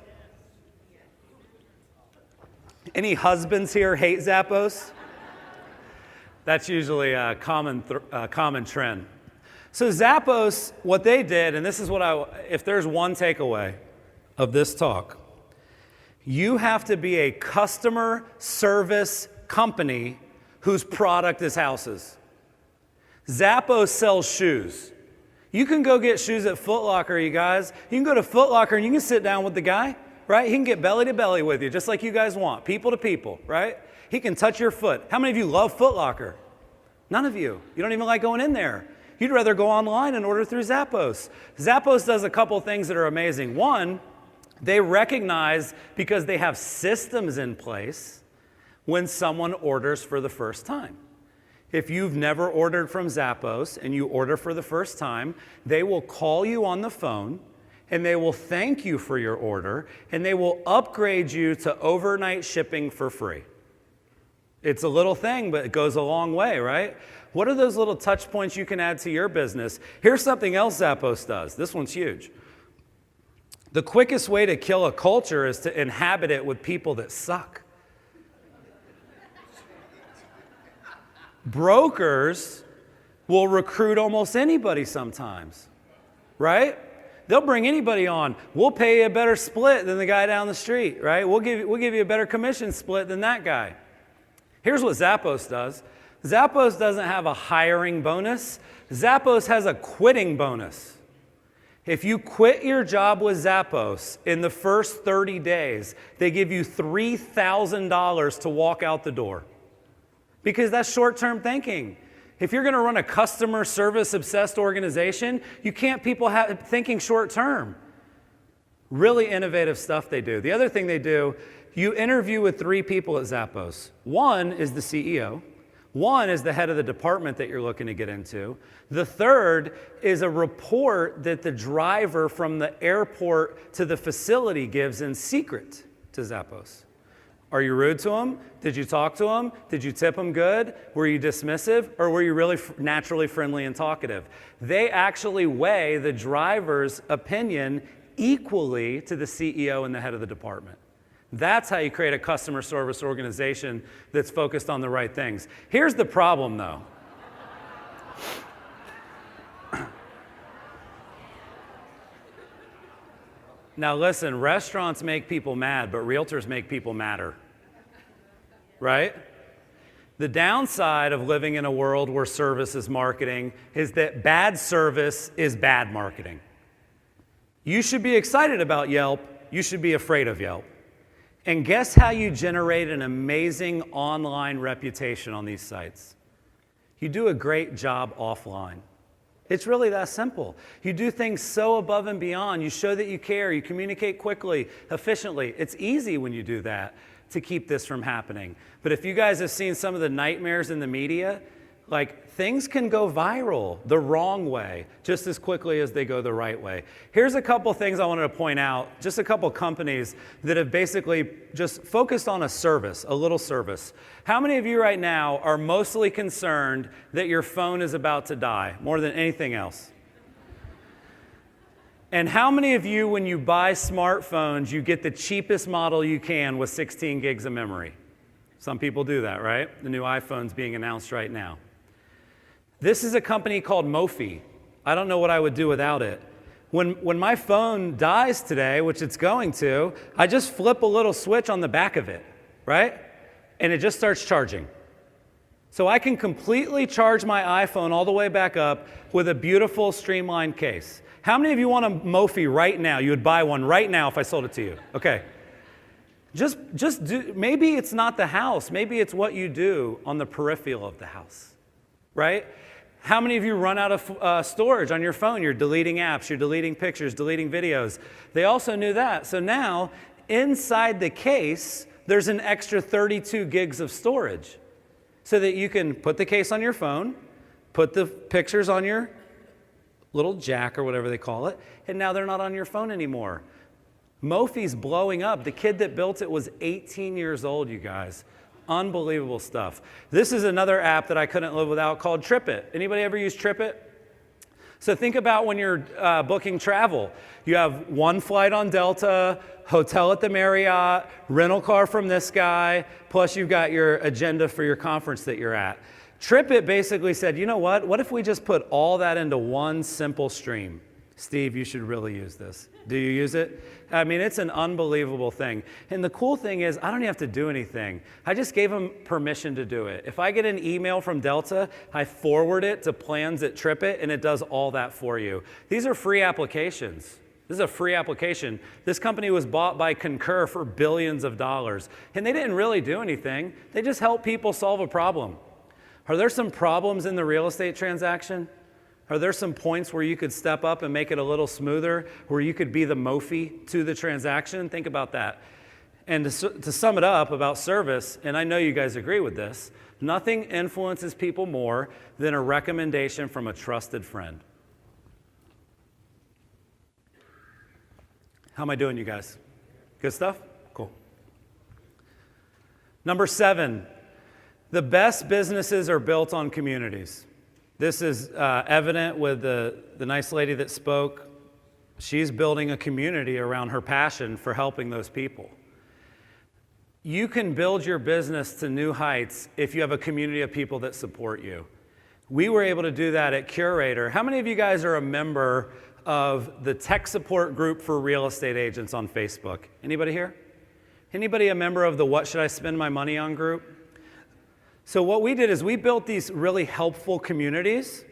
Any husbands here hate Zappos? That's usually a common trend. So Zappos, what they did, and this is what if there's one takeaway of this talk, you have to be a customer service company whose product is houses. Zappos sells shoes. You can go get shoes at Foot Locker, you guys. You can go to Foot Locker and you can sit down with the guy, right? He can get belly to belly with you, just like you guys want, people to people, right? He can touch your foot. How many of you love Foot Locker? None of you. You don't even like going in there. You'd rather go online and order through Zappos. Zappos does a couple things that are amazing. One, they recognize, because they have systems in place, when someone orders for the first time. If you've never ordered from Zappos and you order for the first time, they will call you on the phone and they will thank you for your order and they will upgrade you to overnight shipping for free. It's a little thing, but it goes a long way, right? What are those little touch points you can add to your business? Here's something else Zappos does. This one's huge. The quickest way to kill a culture is to inhabit it with people that suck. Brokers will recruit almost anybody sometimes, right? They'll bring anybody on. We'll pay you a better split than the guy down the street, right? We'll give you a better commission split than that guy. Here's what Zappos does. Zappos doesn't have a hiring bonus. Zappos has a quitting bonus. If you quit your job with Zappos in the first 30 days, they give you $3,000 to walk out the door. Because that's short-term thinking. If you're going to run a customer service obsessed organization, you can't people thinking short-term. Really innovative stuff they do. The other thing they do, you interview with 3 people at Zappos. One is the CEO. One is the head of the department that you're looking to get into. The third is a report that the driver from the airport to the facility gives in secret to Zappos. Are you rude to him? Did you talk to him? Did you tip him good? Were you dismissive? Or were you really naturally friendly and talkative? They actually weigh the driver's opinion equally to the CEO and the head of the department. That's how you create a customer service organization that's focused on the right things. Here's the problem, though. Now listen, restaurants make people mad, but realtors make people madder, right? The downside of living in a world where service is marketing is that bad service is bad marketing. You should be excited about Yelp. You should be afraid of Yelp. And guess how you generate an amazing online reputation on these sites? You do a great job offline. It's really that simple. You do things so above and beyond. You show that you care. You communicate quickly, efficiently. It's easy when you do that to keep this from happening. But if you guys have seen some of the nightmares in the media, like things can go viral the wrong way just as quickly as they go the right way. Here's a couple things I wanted to point out, just a couple companies that have basically just focused on a service, a little service. How many of you right now are mostly concerned that your phone is about to die more than anything else? And how many of you, when you buy smartphones, you get the cheapest model you can with 16 gigs of memory? Some people do that, right? The new iPhone's being announced right now. This is a company called Mophie. I don't know what I would do without it. When my phone dies today, which it's going to, I just flip a little switch on the back of it, right? And it just starts charging. So I can completely charge my iPhone all the way back up with a beautiful streamlined case. How many of you want a Mophie right now? You would buy one right now if I sold it to you. Okay. Just do, maybe it's not the house. Maybe it's what you do on the peripheral of the house, right? How many of you run out of storage on your phone? You're deleting apps, you're deleting pictures, deleting videos. They also knew that. So now, inside the case, there's an extra 32 gigs of storage so that you can put the case on your phone, put the pictures on your little jack or whatever they call it, and now they're not on your phone anymore. Mophie's blowing up. The kid that built it was 18 years old, you guys. Unbelievable stuff. This is another app that I couldn't live without called TripIt. Anybody ever use TripIt? So think about when you're booking travel. You have one flight on Delta, hotel at the Marriott, rental car from this guy, plus you've got your agenda for your conference that you're at. TripIt basically said, you know what? What if we just put all that into one simple stream? Steve, you should really use this. Do you use it? I mean, it's an unbelievable thing. And the cool thing is, I don't even have to do anything. I just gave them permission to do it. If I get an email from Delta, I forward it to plans at TripIt, and it does all that for you. These are free applications. This is a free application. This company was bought by Concur for billions of dollars, and they didn't really do anything. They just helped people solve a problem. Are there some problems in the real estate transaction? Are there some points where you could step up and make it a little smoother, where you could be the Mophie to the transaction? Think about that. And to sum it up about service, and I know you guys agree with this, nothing influences people more than a recommendation from a trusted friend. How am I doing, you guys? Good stuff? Cool. Number 7, the best businesses are built on communities. This is evident with the nice lady that spoke. She's building a community around her passion for helping those people. You can build your business to new heights if you have a community of people that support you. We were able to do that at Curaytor. How many of you guys are a member of the tech support group for real estate agents on Facebook? Anybody here? Anybody a member of the What Should I Spend My Money On group? So what we did is we built these really helpful communities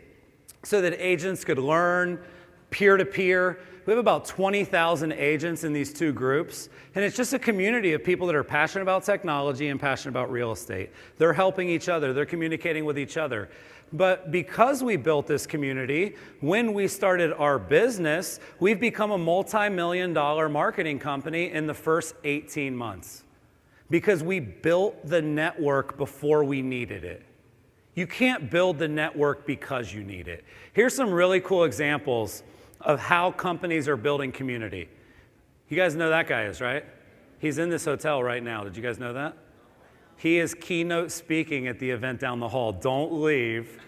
so that agents could learn peer-to-peer. We have about 20,000 agents in these two groups, and it's just a community of people that are passionate about technology and passionate about real estate. They're helping each other. They're communicating with each other. But because we built this community, when we started our business, we've become a multi-million-dollar marketing company in the first 18 months. Because we built the network before we needed it. You can't build the network because you need it. Here's some really cool examples of how companies are building community. You guys know that guy is, right? He's in this hotel right now. Did you guys know that? He is keynote speaking at the event down the hall. Don't leave.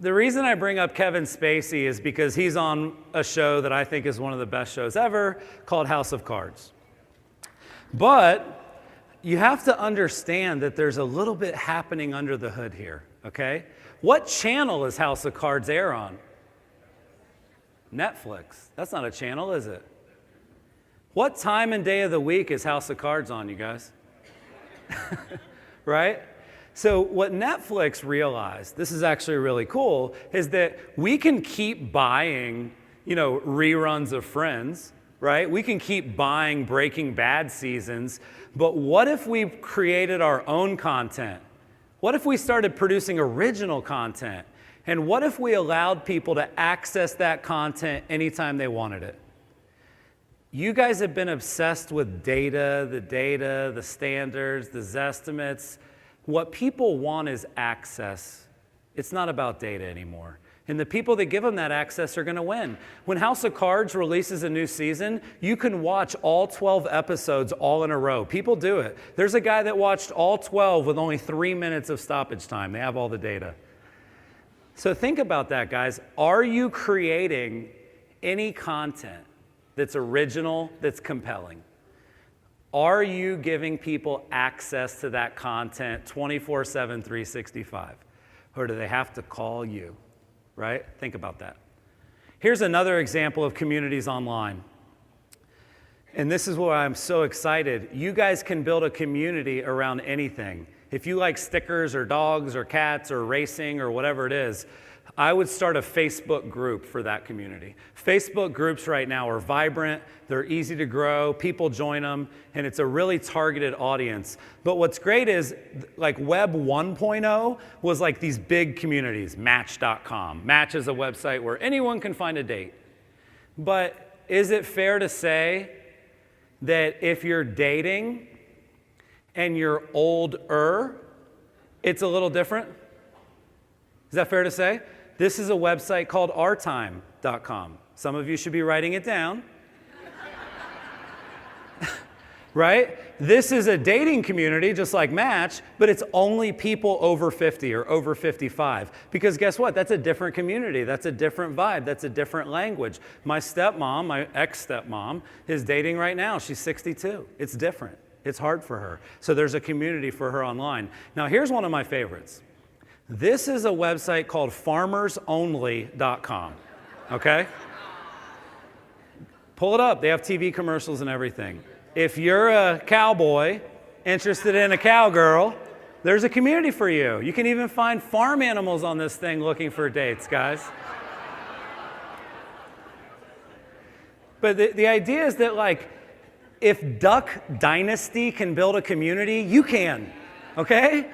The reason I bring up Kevin Spacey is because he's on a show that I think is one of the best shows ever called House of Cards. But you have to understand that there's a little bit happening under the hood here, okay? What channel is House of Cards air on? Netflix. That's not a channel, is it? What time and day of the week is House of Cards on, you guys? Right? So what Netflix realized, this is actually really cool, is that we can keep buying, reruns of Friends, right? We can keep buying Breaking Bad seasons, but what if we created our own content? What if we started producing original content? And what if we allowed people to access that content anytime they wanted it? You guys have been obsessed with data, the standards, the Zestimates. What people want is access. It's not about data anymore. And the people that give them that access are going to win. When House of Cards releases a new season, you can watch all 12 episodes all in a row. People do it. There's a guy that watched all 12 with only 3 minutes of stoppage time. They have all the data. So think about that, guys. Are you creating any content that's original, that's compelling? Are you giving people access to that content 24/7, 365? Or do they have to call you, right? Think about that. Here's another example of communities online. And this is why I'm so excited. You guys can build a community around anything. If you like stickers or dogs or cats or racing or whatever it is, I would start a Facebook group for that community. Facebook groups right now are vibrant, they're easy to grow, people join them, and it's a really targeted audience. But what's great is, like Web 1.0 was like these big communities, Match.com. Match is a website where anyone can find a date. But is it fair to say that if you're dating and you're older, it's a little different? Is that fair to say? This is a website called ourtime.com. Some of you should be writing it down. Right? This is a dating community just like Match, but it's only people over 50 or over 55. Because guess what? That's a different community. That's a different vibe. That's a different language. My stepmom, my ex-stepmom, is dating right now. She's 62. It's different. It's hard for her. So there's a community for her online. Now here's one of my favorites. This is a website called farmersonly.com, okay? Pull it up. They have TV commercials and everything. If you're a cowboy interested in a cowgirl, there's a community for you. You can even find farm animals on this thing looking for dates, guys. But the idea is that, like, if Duck Dynasty can build a community, you can, okay?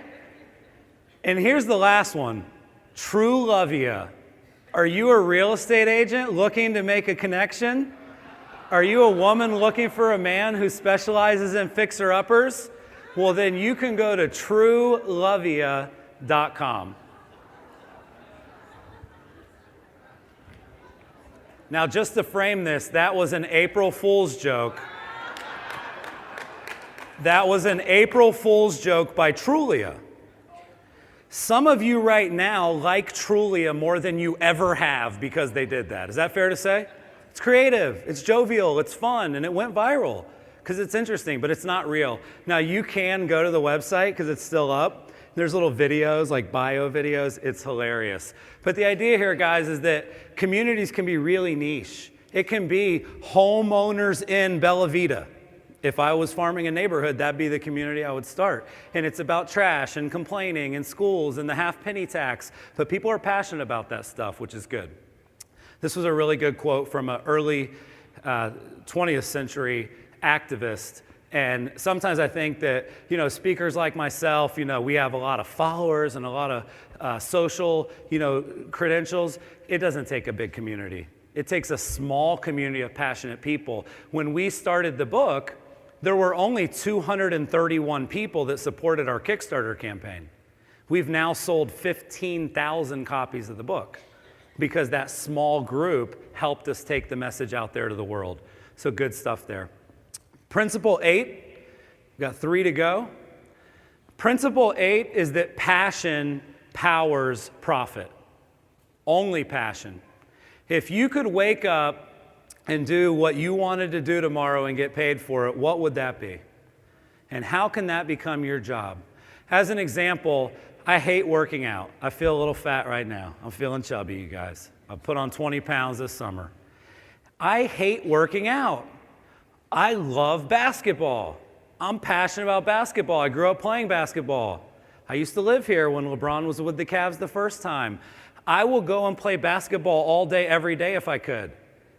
And here's the last one, Trulovia. Are you a real estate agent looking to make a connection? Are you a woman looking for a man who specializes in fixer-uppers? Well, then you can go to trulovia.com. Now, just to frame this, that was an April Fool's joke. That was an April Fool's joke by Trulia. Some of you right now like Trulia more than you ever have because they did that. Is that fair to say? It's creative, it's jovial, it's fun, and it went viral because it's interesting, but it's not real. Now, you can go to the website because it's still up. There's little videos, like bio videos. It's hilarious. But the idea here, guys, is that communities can be really niche. It can be homeowners in Bella Vita. If I was farming a neighborhood, that'd be the community I would start. And it's about trash and complaining and schools and the half penny tax. But people are passionate about that stuff, which is good. This was a really good quote from an early 20th century activist. And sometimes I think that, speakers like myself, we have a lot of followers and a lot of social, credentials. It doesn't take a big community. It takes a small community of passionate people. When we started the book, there were only 231 people that supported our Kickstarter campaign. We've now sold 15,000 copies of the book because that small group helped us take the message out there to the world. So good stuff there. Principle 8, we've got 3 to go. Principle 8 is that passion powers profit. Only passion. If you could wake up and do what you wanted to do tomorrow and get paid for it, what would that be? And how can that become your job? As an example, I hate working out. I feel a little fat right now. I'm feeling chubby, you guys. I've put on 20 pounds this summer. I hate working out. I love basketball. I'm passionate about basketball. I grew up playing basketball. I used to live here when LeBron was with the Cavs the first time. I will go and play basketball all day, every day if I could,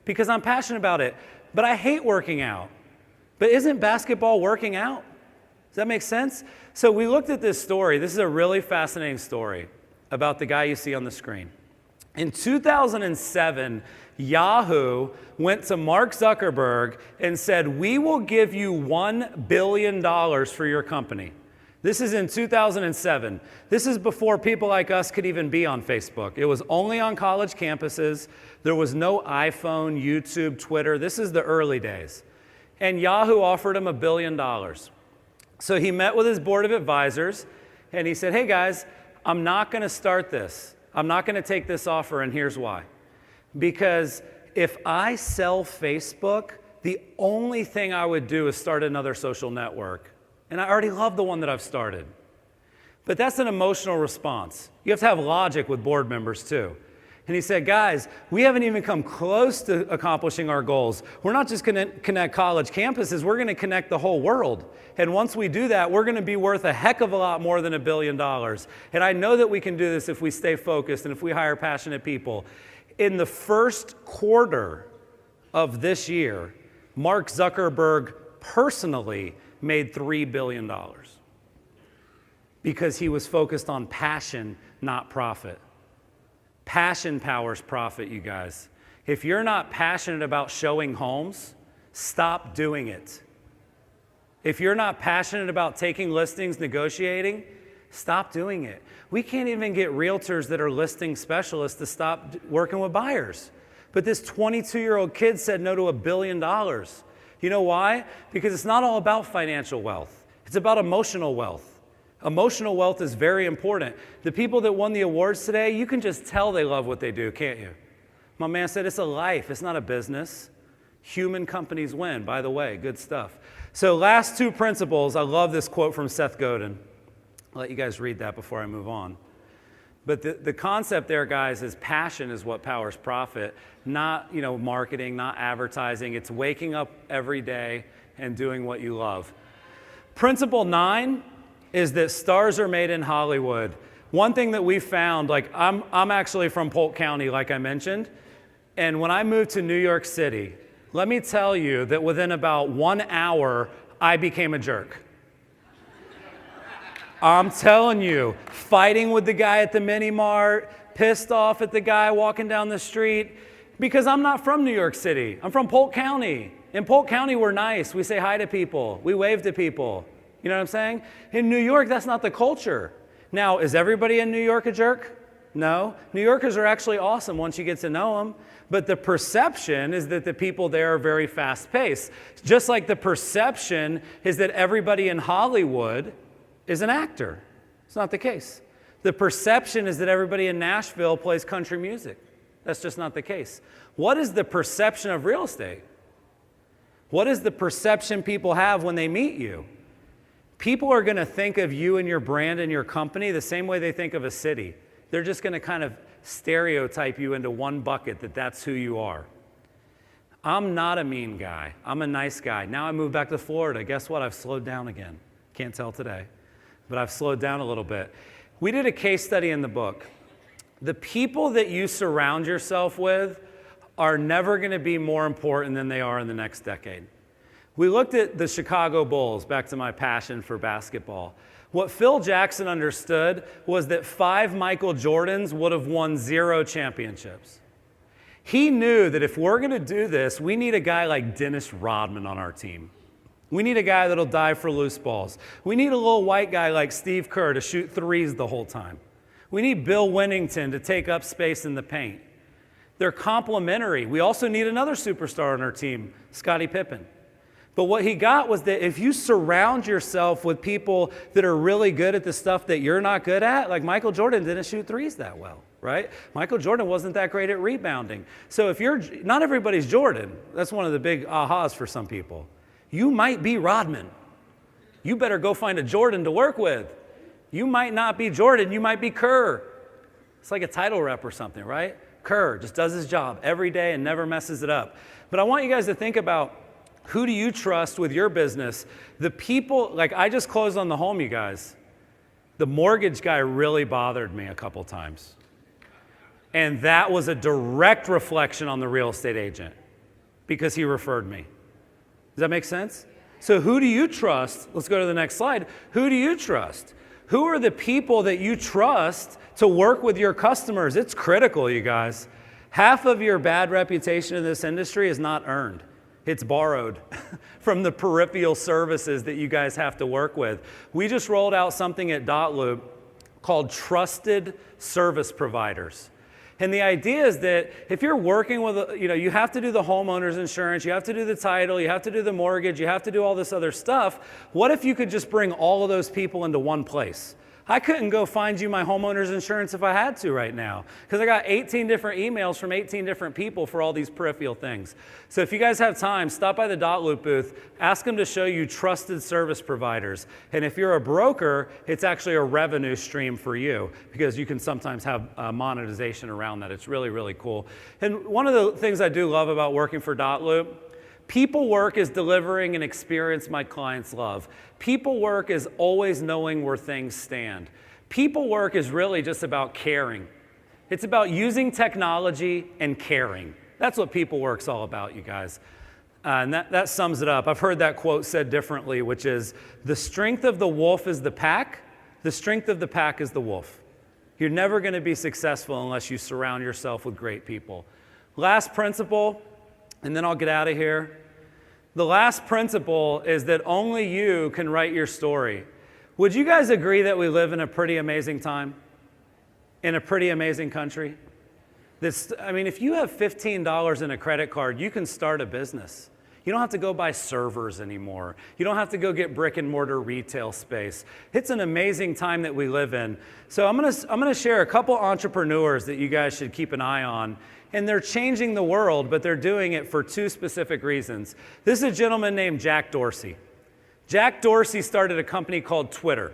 because I'm passionate about it. But I hate working out. But isn't basketball working out? Does that make sense? So we looked at this story. This is a really fascinating story about the guy you see on the screen. In 2007, Yahoo went to Mark Zuckerberg and said, "We will give you $1 billion for your company." This is in 2007. This is before people like us could even be on Facebook. It was only on college campuses. There was no iPhone, YouTube, Twitter. This is the early days. And Yahoo offered him $1 billion. So he met with his board of advisors and he said, "Hey guys, I'm not going to start this I'm not going to take this offer, and here's why. Because if I sell Facebook, the only thing I would do is start another social network. And I already love the one that I've started. But that's an emotional response. You have to have logic with board members too. And he said, guys, we haven't even come close to accomplishing our goals. We're not just going to connect college campuses, we're going to connect the whole world. And once we do that, we're going to be worth a heck of a lot more than $1 billion. And I know that we can do this if we stay focused and if we hire passionate people. In the first quarter of this year, Mark Zuckerberg personally made $3 billion because he was focused on passion, not profit. Passion powers profit, you guys. If you're not passionate about showing homes, stop doing it. If you're not passionate about taking listings, negotiating, stop doing it. We can't even get realtors that are listing specialists to stop working with buyers. But this 22-year-old kid said no to $1 billion. You know why? Because it's not all about financial wealth. It's about emotional wealth. Emotional wealth is very important. The people that won the awards today, you can just tell they love what they do, can't you? My man said it's a life, it's not a business. Human companies win, by the way, good stuff. So last two principles, I love this quote from Seth Godin. I'll let you guys read that before I move on. But the concept there, guys, is passion is what powers profit, not marketing, not advertising. It's waking up every day and doing what you love. Principle 9 is that stars are made in Hollywood. One thing that we found, I'm actually from Polk County, like I mentioned, and when I moved to New York City, let me tell you that within about 1 hour, I became a jerk. I'm telling you, fighting with the guy at the mini mart, pissed off at the guy walking down the street, because I'm not from New York City. I'm from Polk County. In Polk County, we're nice. We say hi to people. We wave to people. You know what I'm saying? In New York, that's not the culture. Now, is everybody in New York a jerk? No. New Yorkers are actually awesome once you get to know them. But the perception is that the people there are very fast-paced. Just like the perception is that everybody in Hollywood is an actor. It's not the case. The perception is that everybody in Nashville plays country music. That's just not the case. What is the perception of real estate? What is the perception people have when they meet you? People are going to think of you and your brand and your company the same way they think of a city. They're just going to kind of stereotype you into one bucket that that's who you are. I'm not a mean guy. I'm a nice guy. Now I moved back to Florida. Guess what? I've slowed down again. Can't tell today, but I've slowed down a little bit. We did a case study in the book. The people that you surround yourself with are never going to be more important than they are in the next decade. We looked at the Chicago Bulls, back to my passion for basketball. What Phil Jackson understood was that 5 Michael Jordans would have won 0 championships. He knew that if we're going to do this, we need a guy like Dennis Rodman on our team. We need a guy that'll dive for loose balls. We need a little white guy like Steve Kerr to shoot threes the whole time. We need Bill Winnington to take up space in the paint. They're complementary. We also need another superstar on our team, Scottie Pippen. But what he got was that if you surround yourself with people that are really good at the stuff that you're not good at, like Michael Jordan didn't shoot threes that well, right? Michael Jordan wasn't that great at rebounding. So not everybody's Jordan. That's one of the big ahas for some people. You might be Rodman. You better go find a Jordan to work with. You might not be Jordan, you might be Kerr. It's like a title rep or something, right? Kerr just does his job every day and never messes it up. But I want you guys to think about, who do you trust with your business? The people, like I just closed on the home, you guys. The mortgage guy really bothered me a couple times. And that was a direct reflection on the real estate agent because he referred me. Does that make sense? So who do you trust? Let's go to the next slide. Who do you trust? Who are the people that you trust to work with your customers? It's critical, you guys. Half of your bad reputation in this industry is not earned. It's borrowed from the peripheral services that you guys have to work with. We just rolled out something at Dotloop called Trusted Service Providers. And the idea is that if you're working with, you have to do the homeowner's insurance, you have to do the title, you have to do the mortgage, you have to do all this other stuff. What if you could just bring all of those people into one place? I couldn't go find you my homeowner's insurance if I had to right now, because I got 18 different emails from 18 different people for all these peripheral things. So if you guys have time, stop by the Dotloop booth, ask them to show you trusted service providers. And if you're a broker, it's actually a revenue stream for you, because you can sometimes have monetization around that. It's really, really cool. And one of the things I do love about working for Dotloop, Peoplework is delivering an experience my clients love. Peoplework is always knowing where things stand. Peoplework is really just about caring. It's about using technology and caring. That's what Peoplework's all about, you guys. And that sums it up. I've heard that quote said differently, which is, the strength of the wolf is the pack, the strength of the pack is the wolf. You're never going to be successful unless you surround yourself with great people. Last principle, and then I'll get out of here. The last principle is that only you can write your story. Would you guys agree that we live in a pretty amazing time? In a pretty amazing country? If you have $15 in a credit card, you can start a business. You don't have to go buy servers anymore. You don't have to go get brick and mortar retail space. It's an amazing time that we live in. So I'm gonna share a couple entrepreneurs that you guys should keep an eye on. And they're changing the world, but they're doing it for two specific reasons. This is a gentleman named Jack Dorsey. Jack Dorsey started a company called Twitter.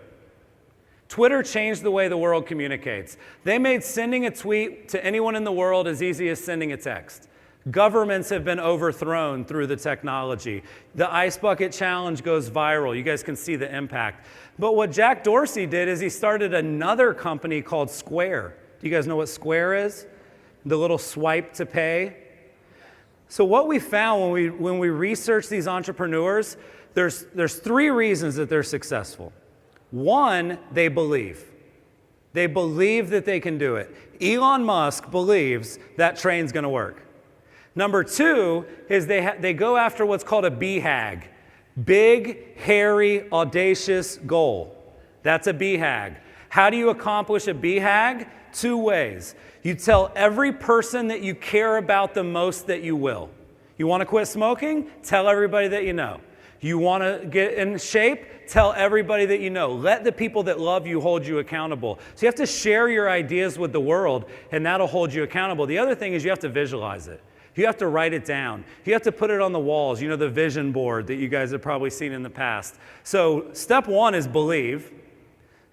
Twitter changed the way the world communicates. They made sending a tweet to anyone in the world as easy as sending a text. Governments have been overthrown through the technology. The Ice Bucket Challenge goes viral. You guys can see the impact. But what Jack Dorsey did is he started another company called Square. Do you guys know what Square is? The little swipe to pay. So what we found when we researched these entrepreneurs, there's three reasons that they're successful. One, they believe. They believe that they can do it. Elon Musk believes that train's going to work. Number two is they go after what's called a BHAG, big, hairy, audacious goal. That's a BHAG. How do you accomplish a BHAG? Two ways. You tell every person that you care about the most that you will. You want to quit smoking? Tell everybody that you know. You want to get in shape? Tell everybody that you know. Let the people that love you hold you accountable. So you have to share your ideas with the world, and that'll hold you accountable. The other thing is you have to visualize it. You have to write it down. You have to put it on the walls, the vision board that you guys have probably seen in the past. So step one is believe.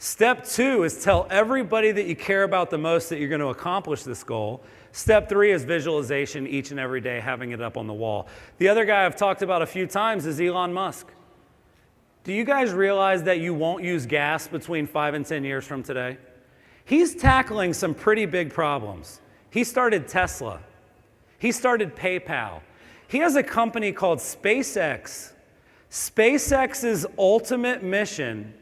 Step two is tell everybody that you care about the most that you're going to accomplish this goal. Step three is visualization each and every day, having it up on the wall. The other guy I've talked about a few times is Elon Musk. Do you guys realize that you won't use gas between 5 and 10 years from today? He's tackling some pretty big problems. He started Tesla. He started PayPal. He has a company called SpaceX. SpaceX's ultimate mission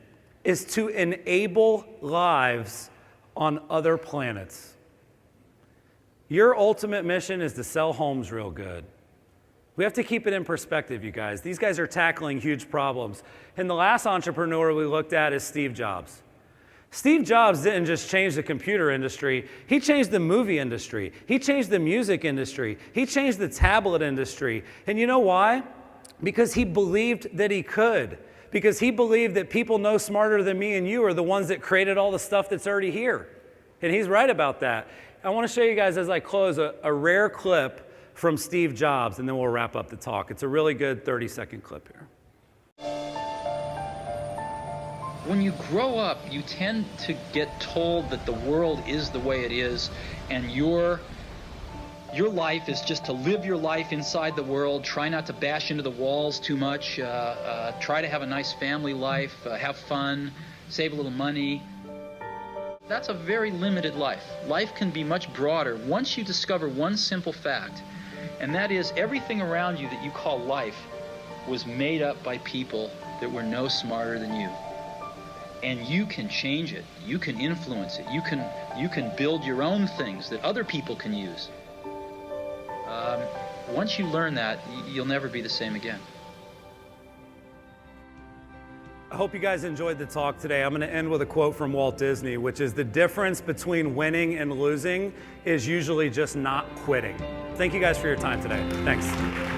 is to enable lives on other planets. Your ultimate mission is to sell homes real good. We have to keep it in perspective, you guys. These guys are tackling huge problems. And the last entrepreneur we looked at is Steve Jobs. Steve Jobs didn't just change the computer industry, he changed the movie industry. He changed the music industry. He changed the tablet industry. And you know why? Because he believed that he could. Because he believed that people no smarter than me and you are the ones that created all the stuff that's already here. And he's right about that. I want to show you guys as I close a rare clip from Steve Jobs, and then we'll wrap up the talk. It's a really good 30-second clip here. When you grow up, you tend to get told that the world is the way it is, and your life is just to live your life inside the world, try not to bash into the walls too much, try to have a nice family life, have fun, save a little money. That's a very limited life. Life can be much broader once you discover one simple fact, and that is everything around you that you call life was made up by people that were no smarter than you. And you can change it. You can influence it. You can build your own things that other people can use. Once you learn that, you'll never be the same again. I hope you guys enjoyed the talk today. I'm going to end with a quote from Walt Disney, which is the difference between winning and losing is usually just not quitting. Thank you guys for your time today. Thanks.